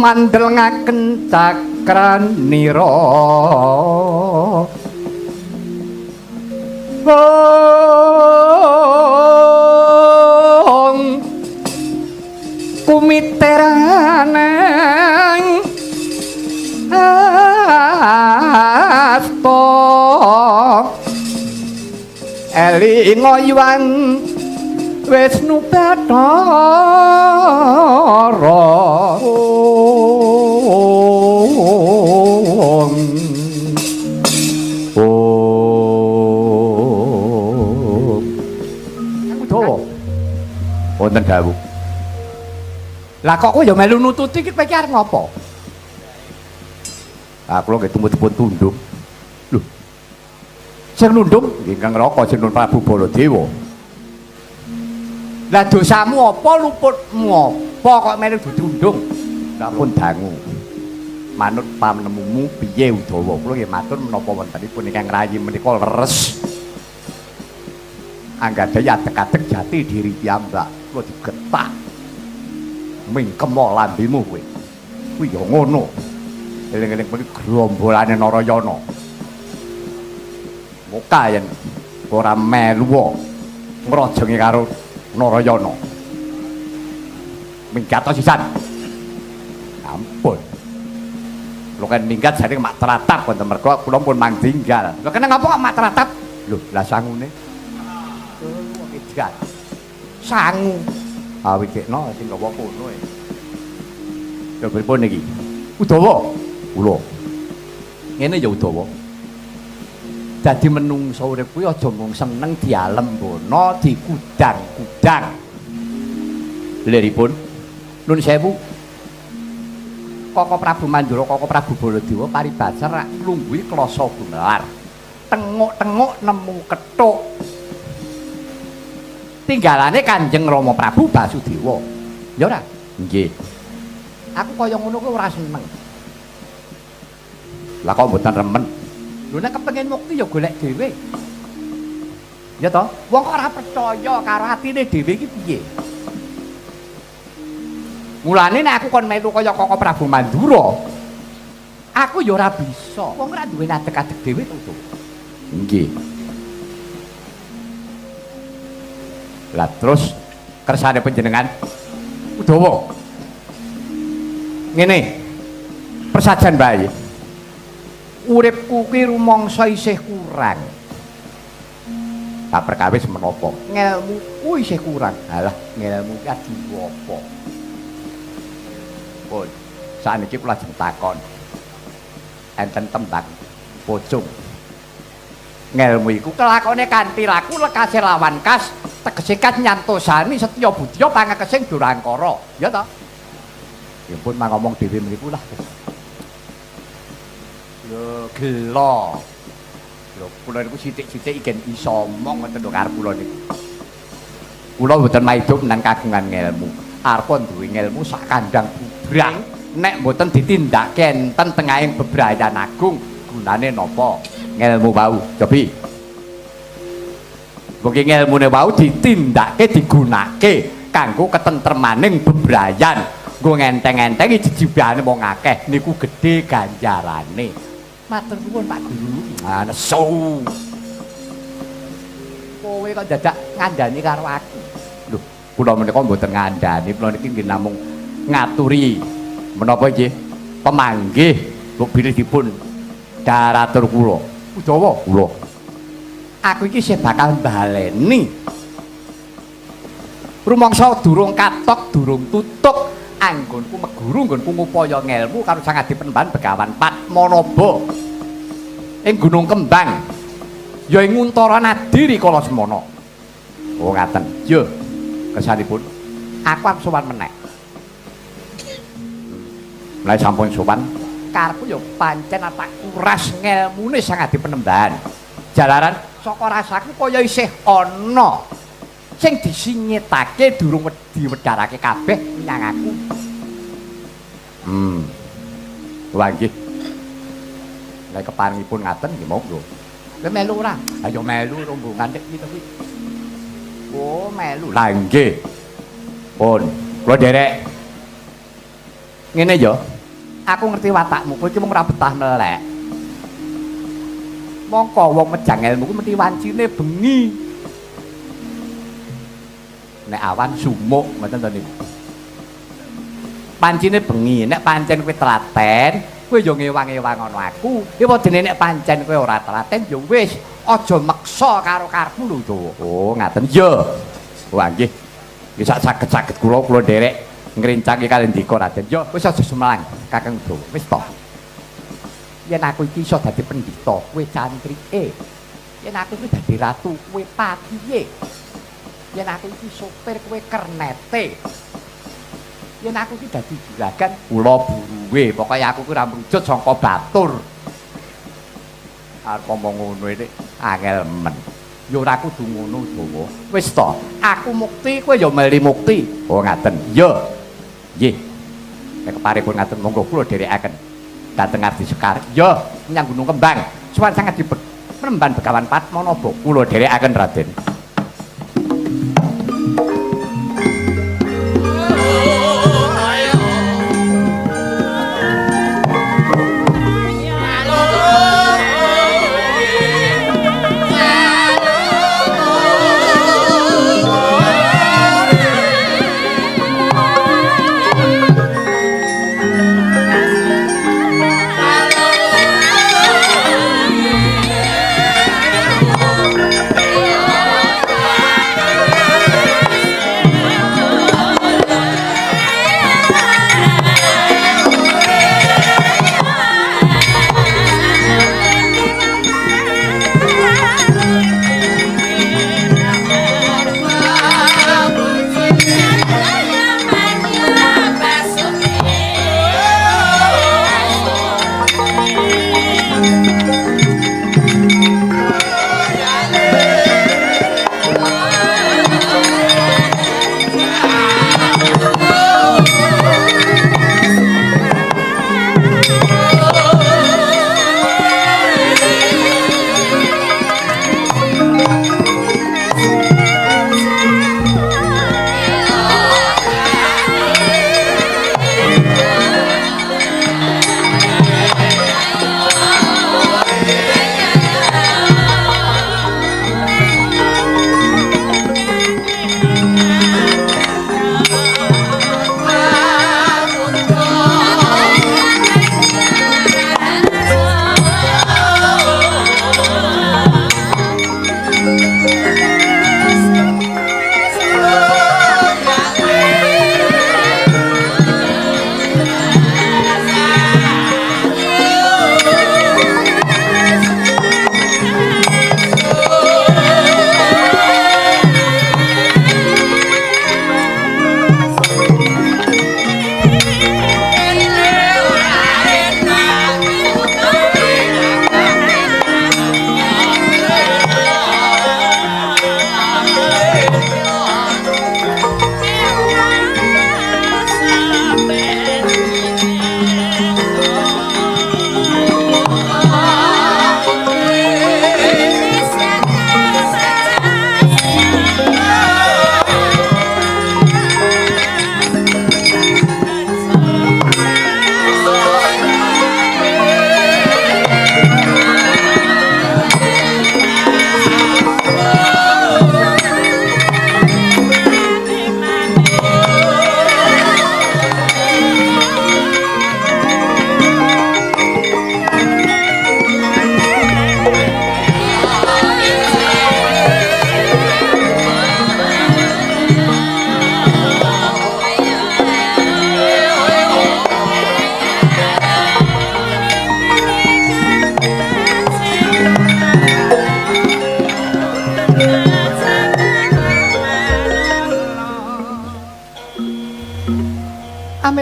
mandel ngaken cakranira kumiteranang asta elinga yuang Wisnu Bathara wonten dawuh. Lah kok kowe ya melu nututi iki kowe iki arep ngopo? Ah kula nggih tumut-tumut tundung. Lho. Sing nundung nggih Kang Raka Jenderal Prabu Baladewa. Lah dosamu apa luputmu apa kok melu ditundung? Lah pun dangu. Manut panemumu piye Udawa? Kula nggih matur menapa wontenipun ingkang rayi menika leres. Anggadhahi adeg-adeg jati diri piyambak. Kula digetak mingkemo lambemu kowe kuwi ya ngono eling-eling kuwi grombolane Narayana muka yen ora melu ngrojenge karo Narayana minggat sisan ampun lho kan minggat jane mak tratap wonten mergo kula pun mangtinggal lho kene ngapa kok mak tratap lho lah sangune wong iki sangu awikno sing gawa kono e. Ya pripun iki? Udawa. Kula. Ngene ya Udawa. Dadi menungsa urip kuwi aja mung seneng dialembono, dikudang-kudang. Liripun Nun sewu. Koko Prabu Mandura, Koko Prabu Baladewa paribasar rak lungguhi klasa gumelar. Tenguk-tenguk nemu kethuk. Tinggalane Kanjeng Rama Prabu Basudewa. Ya ora? Nggih. Aku kaya ngono kuwi ora seneng. Lah kok mboten remen? Lho nek kepengin mukti ya golek dhewe. Ya toh? Wong kok ora percaya karo atine dhewe iki piye? Mulane nek aku kon melu kaya Koko Prabu Mandura, aku ya ora bisa. Wong ora duwe adeg-adeg dhewe to. Nggih. Lah terus kersane panjenengan Udawa. Ngene. Persajan bae. Uripku ki rumangsa isih kurang. Tak perkawis menapa? Ngelmuku isih kurang. Halah, ngelmu ki adiwo apa? Pun, sakniki kula lajeng takon. Enten tembang pocong. Ngelmu iku kelakone kanthi laku lekase lawan kas, tegese kas nyantosani setya budya pangekesing durangkara. Ya ta? Ya pun ngomong dhewe mriku lah. Lho gelo. Lho kula niku sithik-sithik igen iso omong ngoten lho karep kula niku. Kula mboten maido menan kagungan ngelmu. Arep duwe ngelmu sak kandhang bubrang. Nek mboten ditindakke enten tengahing bebrayan agung, gunane napa? Ngelmu wau. Cobi. Mugi ngelmune wau ditindakke digunakake kanggo ketentremaning bebrayan. Nggo ngenteng-entengi jejibane wong akeh niku gedhe ganjarane. Matur nuwun Pak Guru. Ah nesu. Kowe kok dadak ngandani karo aku. Lho, kula menika mboten ngandani, kula niki nggih namung ngaturi menapa nggih pemanggih mbok bilih dipun daratur kula. Udawa kula. Aku iki sing bakal baleni. Rumangsa durung katok, durung tutuk anggonku meguru nggonku ngupaya ngelmu karo Sang Adipenembahan Begawan Padmanaba ing Gunung Kembang ya ing Untara Nadi rikala semana. Oh ngaten. Ya kesanipun aku arep sowan meneh. Mulai sampun sowan karepku ya pancen tak kuras ngelmune Sang Adipenembahan. Jalaran saka rasaku kaya isih ana sing disinyitake durung diwedharake kabeh menyang aku. Wah nggih. Nek keparingipun ngaten nggih monggo. Kowe melu ora? Ayo melu rombongan nek iki kuwi. Oh, melu. Lah nggih. Pun, kula derek. Ngene ya. Aku ngerti watakmu, kowe iki mung ora betah melek. Mongko wong mejang ilmu ku mesti wancine bengi. Nek awan sumuk ngoten to niku. Pancine bengi, nek pancen kowe telaten, kowe yo ngewang-ewang ngono aku. Ya padane nek pancen kowe ora telaten yo wis aja meksa karo karepmu lho, Jawa. Oh, ngaten ya. Wah nggih. Ya saged-saged kula nderek ngrencang kaliyan Ndika Raden. Ya wis aja semelang, Kakang Dawa. Wis to. Yen aku iki iso dadi pendhita, kowe cantrike. Yen aku iki dadi ratu, kowe patihe. Yen aku iki sopir, kowe kernete. Yen aku iki dadi juragan, kula buruwe. Pokoke aku ki ora mrujut saka batur. Arep ngomong ngono iki angel men. Ya ora kudu ngono, Dawa. Wis to, aku mukti, kowe ya meli mukti. Oh ngaten. Ya. Nggih. Nek keparipun ngaten monggo kula dherekaken dhateng Ardi Sekar. Ya, menyang Gunung Kembang. Suwan sangat dipet. Penemban Begawan Padmanaba kula dherekaken Raden.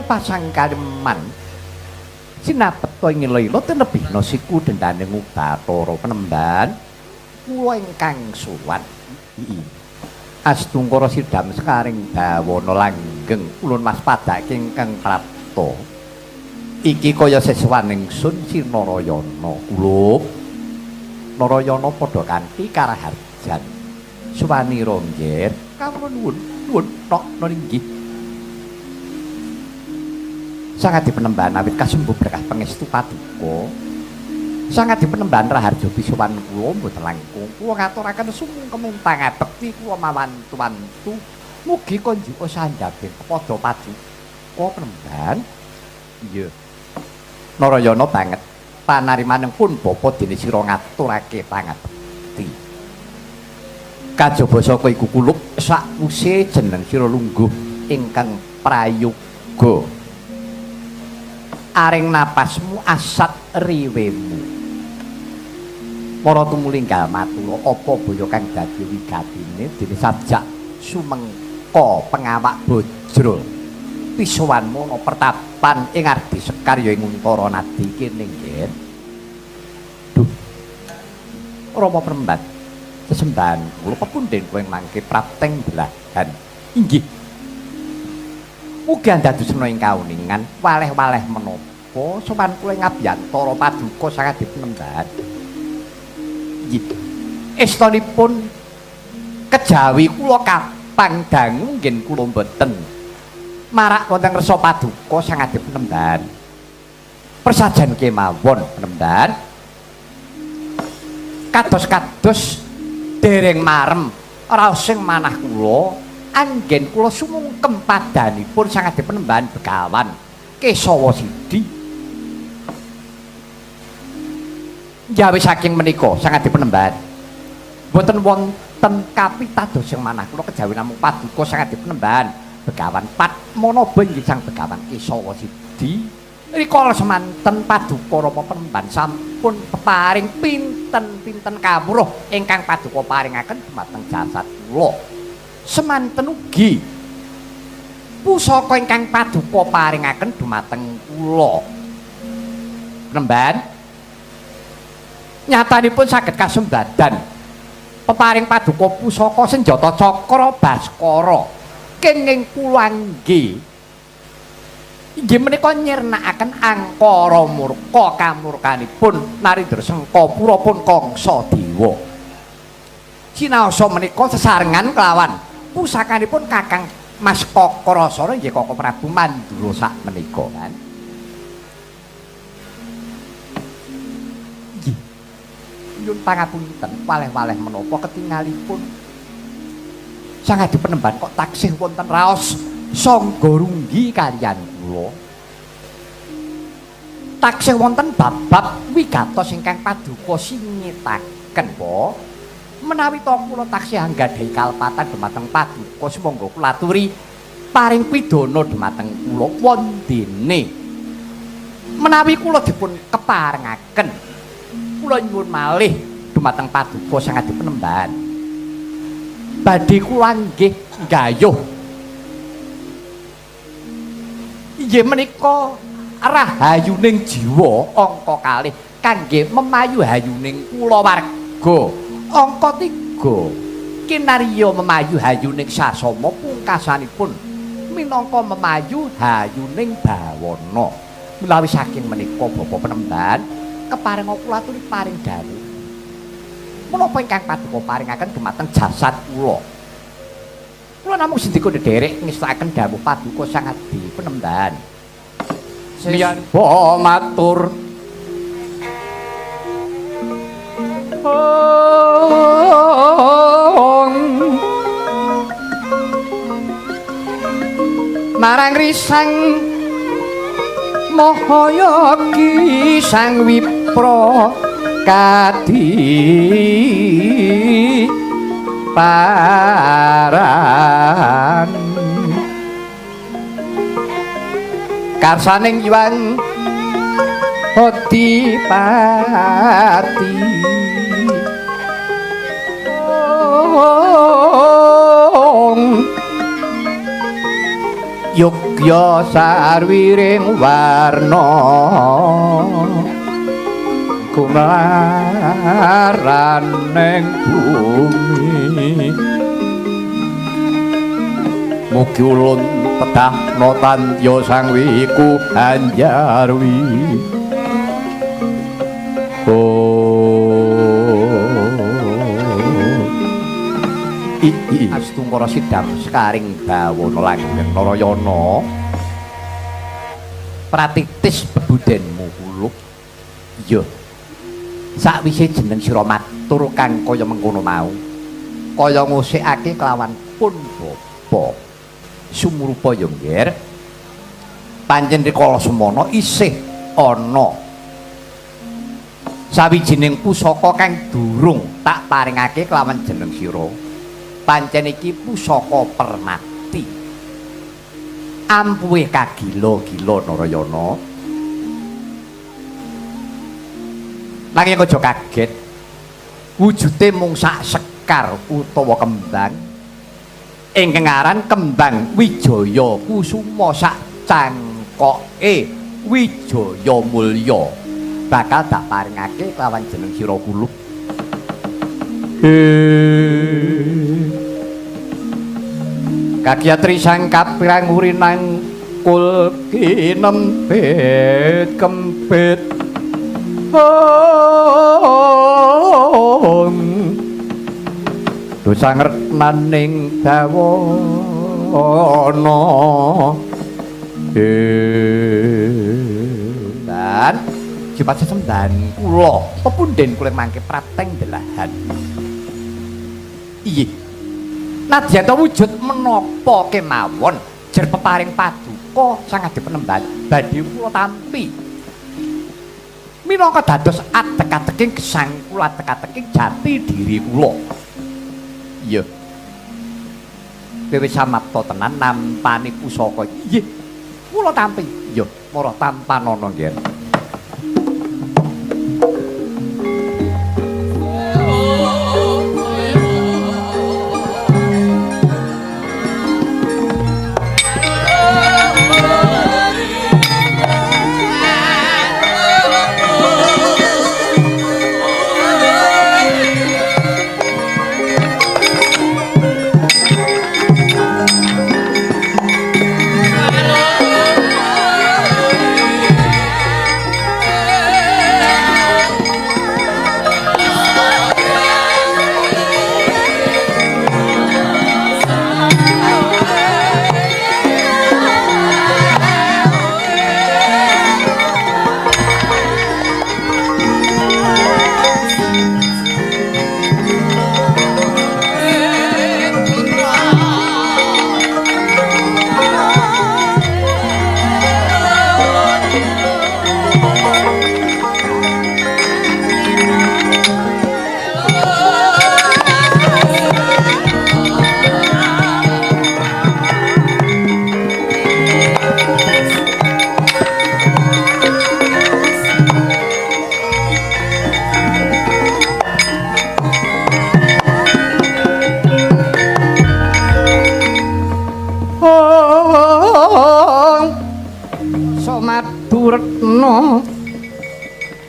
pasang kaliman sinapeta ing lila tenebihna siku dendane Bathara Penemban kula ingkang suwan Astungkara sidam sekaring bawana langgeng ulun mas padake ingkang prapta iki kaya sesuwaning sun Sinarayana kula Narayana padha kanthi karaharjan suwanira nggih kawula nuwun tok nggih sangat dipenembahan awit kasembuh berkah pangestu paduka. Sangat dipenembahan raharja pisuwan kula mboten langkung. Kula ngaturaken sumengkeming pangabekti kula mawantu-wantu. Mugi konjuka sandhape kepada paduka penembahan. Iya. Narayana banget. Panarimanipun bapa dene sira ngaturake pangabekti. Kajaba saka iku kuluk sakwise jeneng sira lungguh ingkang prayoga. Aring napasmu asat riwemu. Para tumulinggal matura apa baya kang dadi wigatine dene sajak sumengka pengawak bajra. Pisuwanmu ana pertapan ing ardi sekar ya ing Untara Nadi kene nggih. Duh. Rama Prembat. Sesembahan kula pepunden kowe mangke prapteng belahan. Inggih. Mugi andadosna ing kauningan waleh-waleh menapa sowan kula ngabiyantara paduka sangat dipenembahan. Inggih. Estanipun kejawi kula kapang dangu nggih kula mboten marak wonten resa paduka sangat dipenembahan. Persajan kemawon penembahan kados-kados dereng marem raos sing manah kula anggen kula sumungkem padanipun sangat dipenembahan Begawan Kesawa Sidi. Jawi saking menika sangat dipenembahan. Boten wonten kapitados sing manah kula kejawi namung paduka sangat dipenembahan Begawan Padmanaba inggih sang Begawan Kesawa Sidi. Rikala semanten paduka Rama Penembahan sampun peparing pinten-pinten kawruh ingkang paduka paringaken dhumateng jasad kula. Semanten ugi pusaka ingkang paduka paringaken dhumateng kula. Penembahan nyatanipun saged kasembadan peparing paduka pusaka senjata Cakra Baskara. Kenging kula nggih inggih menika nyirnakaken angkara murka kamurkanipun Narendra Sengkapura pun Kangsa Dewa. Sinaosa menika sesarengan kelawan pusakanipun Kakang Mas Kakrasana nggih Kaka Prabu Mandura sak menika kan. Nggih. Nyuwun pangapunten waleh-waleh menapa ketingalipun sangat dipenembahan kok taksih wonten raos sangga runggi kaliyan kula. Taksih wonten bab-bab wigatos ingkang paduka singetaken po. Menawi to kula taksih anggadhahi kalpatan dhumateng paduka sumangga kula aturi paring pidana dhumateng kula wondene. Menawi kula dipun keparengaken kula nyuwun malih dhumateng paduka sangat dipenembahan. Badhe kula nggih gayuh inggih menika rahayuning jiwa angka kalih kangge memayu hayuning kulawarga angka 3 kinarya memayu hayuning sasama pungkasanipun minangka memayu hayuning bawana. Menawi saking menika Bapak Penembahan keparing kula aturi paring dawuh menapa ingkang paduka paringaken dhumateng jasad kula. Kula namung sindika ndherek ngestakaken dawuh paduka sangat dipenembahan. Miyampa matur marang risang Mahayogi sang Wipra kadi paran karsaning Hyang Adipati Yogya sarwiring warna kumaran ning bumi mugi ulun pedhahna tandya sang wiku Anjarwi. Astungkara sidam sekaring bawana langgeng Narayana pratitis bebudenmu Kuluk. Iya. Sakwise jeneng sira matur kang kaya mengkono mau, kaya ngusikake kelawan pun bapa. Sumrupa ya nggih. Pancen rikala semana isih ana sawijining pusaka kang durung tak paringake kelawan jeneng sira. Pancen iki pusaka permati. Ampuhe kagila-gila Narayana. Nanging aja kaget. Wujude mung sak sekar utawa kembang. Ingkang aran kembang Wijaya Kusuma sak cangkoke Wijaya Mulya. Bakal tak paringake kelawan jeneng sira Kuluk. Kagyatri sang kapirang urinang kul kinempit kempit dosa ngertnaning dawana dan jipat sesemdan kula pepunden kula mangke prateng delahan. Iya, nadyan wujud menapa kemawon jer peparing paduka sang adi penemban badhe kula tampi minangka dados atek-ateking gesang kula, atek-ateking jati diri kula. Iya, dewe samapta tenan nampani pusaka iki. Nggih, kula tampi. Iya, mara tampanana nggih.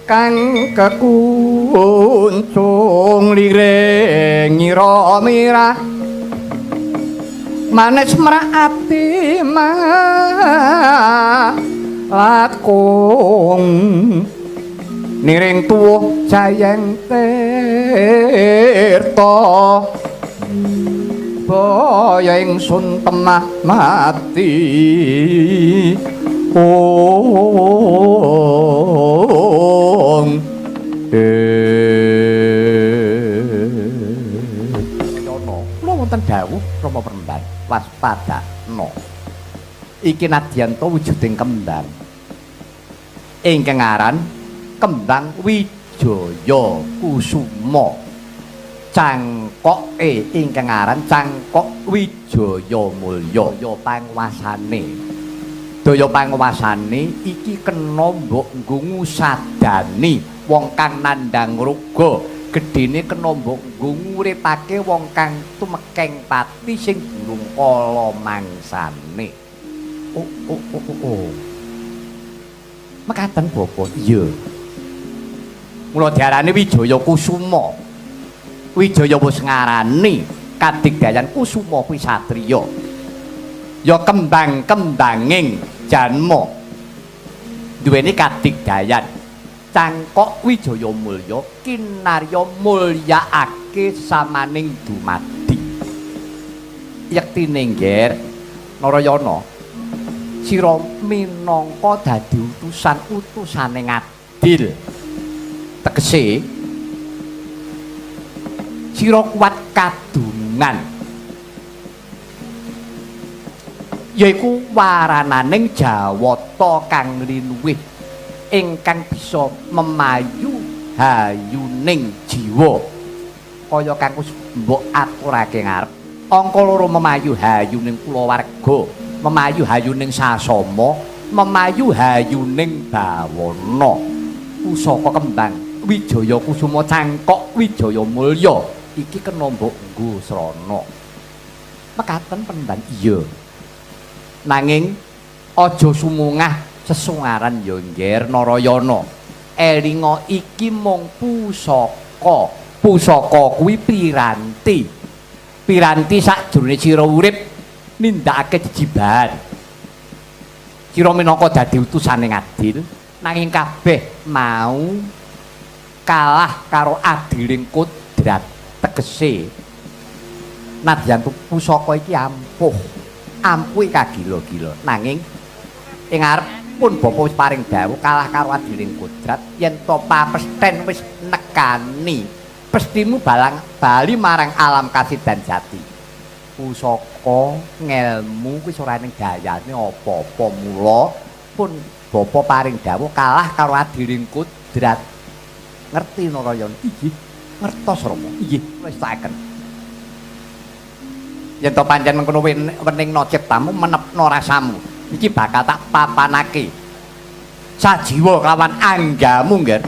Kang kekuncung liring ngira mirah manes mraati lakung niring tuwuh jayeng tirta baya ingsun temah mati. Kula wonten dawuh Rama Peremban waspadakna. Iki nadyanto wujuding kembang. Ingkang aran kembang Wijaya Kusuma. Cangkoke ingkang aran cangkok Wijaya Mulya pangwasane. Daya pangwasane iki kena mbok nggungu sadani wong kang nandhang ruga, gedene kena mbok nggungu uripake wong kang tumekeng pati sing durung kala mangsane. Mekaten Bapak. Iya. Mula diarani Wijaya Kusuma. Wijaya wis ngarani kadigdayan Kusuma kuwi satriya. Ya kembang-kembanging janma duweni kadigdayan cangkok Wijaya Mulya kinarya mulyaake samaning dumadi. Yektine nggih Narayana sira minangka dadi utusane ngadil. Tegese sira kuat kadungan. Yaiku warananing jawata kang linuwih ingkang bisa memayu hayuning jiwa. Kaya kang wis mbok aturake ngarep. Angka loro memayu hayuning kulawarga, memayu hayuning sasama, memayu hayuning bawana. Pusaka kembang Wijaya Kusuma Cangkok Wijaya Mulya iki kena mbok nggo srana. Mekaten pendang iya. Nanging aja sumungah sesungaran ya Ngger Narayana. Elinga iki mung pusaka. Pusaka kuwi piranti. Piranti sakjroning sira urip nindakake jejibahan. Sira minangka dadi utusane ngadil, nanging kabeh mau kalah karo adiling kodrat. Tegese nadyan pusaka iki ampuh kagila-gila, nanging ing arep pun Bapa wis paring dawuh kalah karo adiling kodrat yen to papesten wis nekani pestimu bali marang alam kasidan jati. Pusaka ngelmu wis ora ning dayane apa-apa, mula pun Bapa paring dawuh kalah karo adiling kodrat. Ngerti Narayana? Inggih. Ngertos Rama. Inggih, wis taken. Yen to pancen mengkono wening ciptamu menepno rasamu, iki bakal tak papanake. Sajiwa kelawan anggamu, Ngger.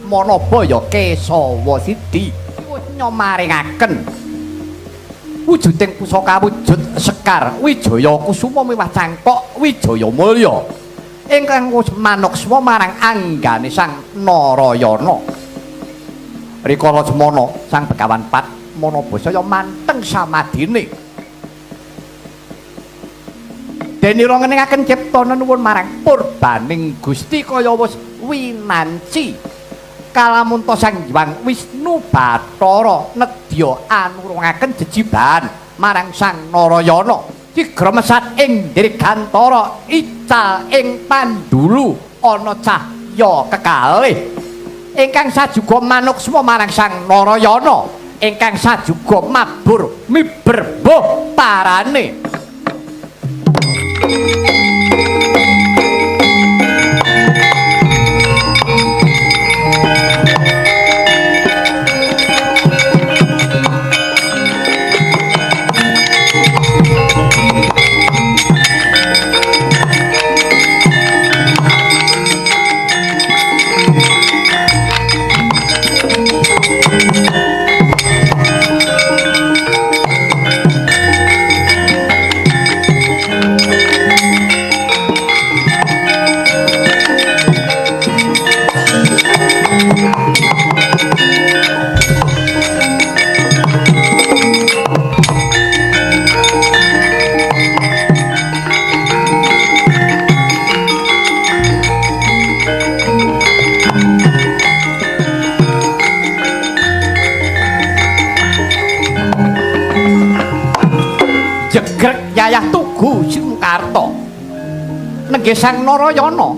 Manabaya Kesawa Sidi nyomaringaken wujuding pusaka wujud sekar Wijaya Kusuma miwah Cangkok Wijaya Mulya ingkang wis manukswa marang anggane Sang Narayana. Rikala semana Sang Begawan Pat Manabaya manteng samadine. Denira ngeningaken ciptana nuwun marang purbaning Gusti kaya wis winanci. Kalamunta Sang Hyang Wisnu Bathara nedya anurungaken jejibahan marang Sang Narayana digremesat ing dirgantara ical ing pandulu ana cahya kekalih ingkang sajuga manuksma marang Sang Narayana ingkang sajuga mabur miberbuh parane. nenggih Sang Narayana.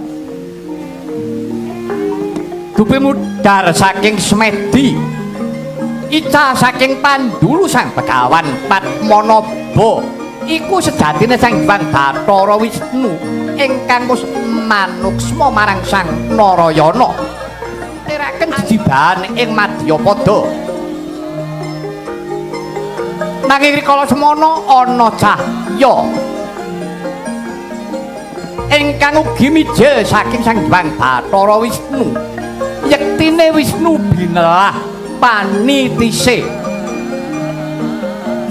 Dupe mudhar saking Semedi. Ica saking Pandulu Sang Begawan Padmanaba. Iku sejatine Sang Hyang Bathara Wisnu ingkang wis manuksma marang Sang Narayana. Tiraken jejibahan ing Madyapada. Nanging rikala semana ana cahya ingkang ugi mijil saking Sang Hyang Bathara Wisnu. Yektine Wisnu binelah panitise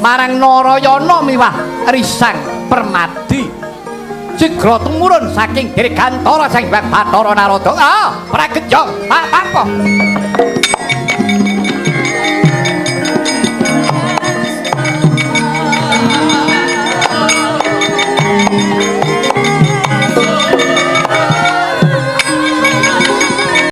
marang Narayana miwah Risang Permadi. Sigra tumurun saking Dirgantara Sang Hyang Bathara Narada. Pragetya Pak Papo.